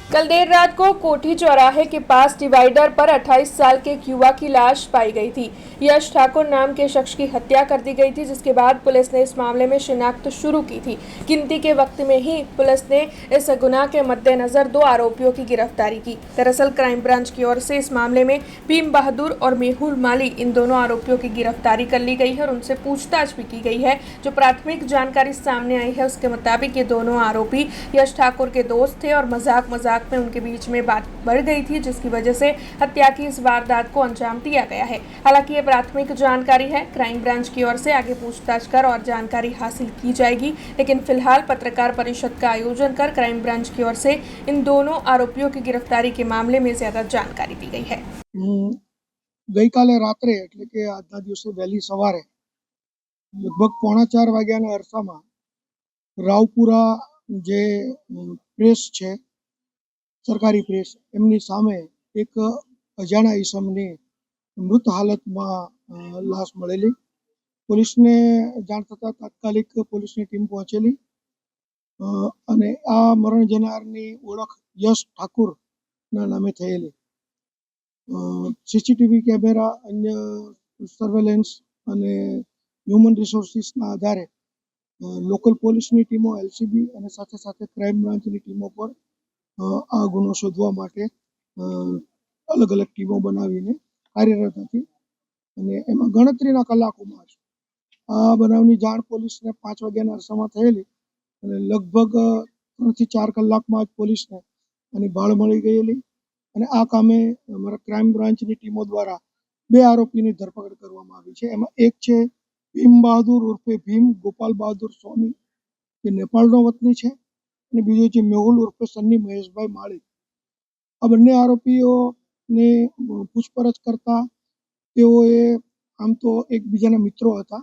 कल देर रात को कोठी चौराहे के पास डिवाइडर पर 28 साल के एक युवक की लाश पाई गई थी। यश ठाकुर नाम के शख्स की हत्या कर दी गई थी, जिसके बाद पुलिस ने इस मामले में शिनाख्त शुरू की थी। गिनती के वक्त में ही पुलिस ने इस गुनाह के मद्देनजर 2 आरोपियों की गिरफ्तारी की। दरअसल क्राइम ब्रांच की ओर से इस मामले में भीम बहादुर और मेहुल माली, इन दोनों आरोपियों की गिरफ्तारी कर ली गई है और उनसे पूछताछ भी की गई है। जो प्राथमिक जानकारी सामने आई है उसके मुताबिक ये दोनों आरोपी यश ठाकुर के दोस्त थे और मजाक में उनके बीच में बात बढ़ गई थी, जिसकी वजह से हत्या की इस वारदात को अंजाम दिया गया है। हालांकि ये प्राथमिक जानकारी है, क्राइम ब्रांच की ओर से आगे पूछताछ कर और जानकारी हासिल की जाएगी। लेकिन फिलहाल पत्रकार परिषद का आयोजन कर क्राइम ब्रांच की ओर से इन दोनों आरोपियों की गिरफ्तारी के मामले में ज्यादा जानकारी दी गई है। गई काले रात्रे એટલે કે આજના દિવસે વહેલી સવારે લગભગ 3:45 વાગ્યાના અરસામાં રાવપુરા જે પ્રેસ છે, સરકારી પ્રેસ, એમની સામે એક અજાણા ઈસમની મૃત હાલતમાં લાશ મળેલી. પોલીસને જાણ થતાં તાત્કાલિક પોલીસની ટીમ પહોંચેલી અને આ મરણ જનારની ઓળખ યશ ઠાકુરના નામે થયેલી. સીસીટીવી કેમેરા, અન્ય સર્વેલન્સ અને હ્યુમન રિસોર્સિસના આધારે લોકલ પોલીસની ટીમો, એલસીબી અને સાથે સાથે ક્રાઇમ બ્રાન્ચની ટીમો પર આ ગુનો શોધવા માટે અલગ અલગ ટીમો બનાવીને કાર્યરત હતી અને એમાં ગણતરીના કલાકોમાં જ આ બનાવની જાણ પોલીસને 5 વાગ્યાના અરસામાં થયેલી અને લગભગ 3 થી 4 કલાકમાં જ પોલીસને આની ભાળ મળી ગયેલી અને આ કામે અમારા ક્રાઇમ બ્રાન્ચની ટીમો દ્વારા 2 આરોપીની ધરપકડ કરવામાં આવી છે. એમાં એક છે ભીમ બહાદુર ઉર્ફે ભીમ ગોપાલ બહાદુર સોની, જે નેપાળનો વતની છે, અને બીજો છે મેહુલ ઉર્ફે સન્ની મહેશભાઈ માળી. આ બંને આરોપીઓને પૂછપરછ કરતા તેઓએ આમ તો એકબીજાના મિત્રો હતા.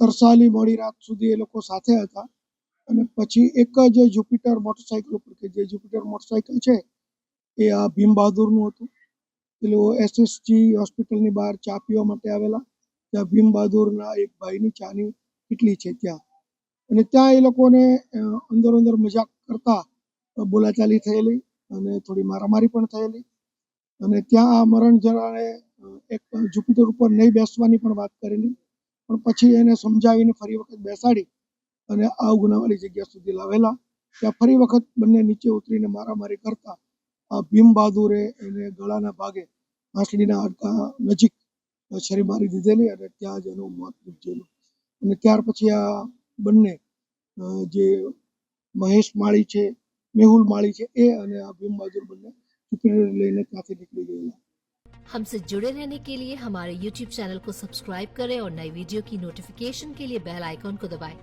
તરસાલી મોડી રાત સુધી એ લોકો સાથે હતા અને પછી એક જ જુપિટર મોટરસાઇકલ ઉપર, કે જે જુપિટર મોટરસાઇકલ છે એ આ ભીમ બહાદુરનું હતું. પેલો એસએસજી હોસ્પિટલની બહાર ચા પીવા માટે આવેલા, ત્યાં ભીમ બહાદુરના એક ભાઈની ચાની કીટલી છે ત્યાં, અને ત્યાં એ લોકોને અંદર મજાક કરતા બોલાચાલી થયેલી અને થોડી મારામારી પણ થયેલી અને ત્યાં આ મરણ જનારે એક જુપિટર ઉપર નહીં બેસવાની પણ વાત કરેલી, પણ પછી એને સમજાવીને ફરી વખત બેસાડી અને આ ગુનાવાળી જગ્યા સુધી લાવેલા. ત્યાં ફરી વખત બંને નીચે ઉતરીને મારામારી કરતા આ ભીમ બહાદુરે એને ગળાના ભાગે આંસળીના હાડકા નજીક છરી મારી દીધેલી અને ત્યાં જ એનું મોત નીપજેલું. અને ત્યાર પછી આ બંને જે મહેશ માળી છે, મેહુલ માળી છે, એ અને આ ભીમ બહાદુર બંને જુપિટર લઈને ત્યાંથી નીકળી ગયેલા. हमसे जुड़े रहने के लिए हमारे YouTube चैनल को सब्सक्राइब करें और नई वीडियो की नोटिफिकेशन के लिए बेल आइकॉन को दबाएं।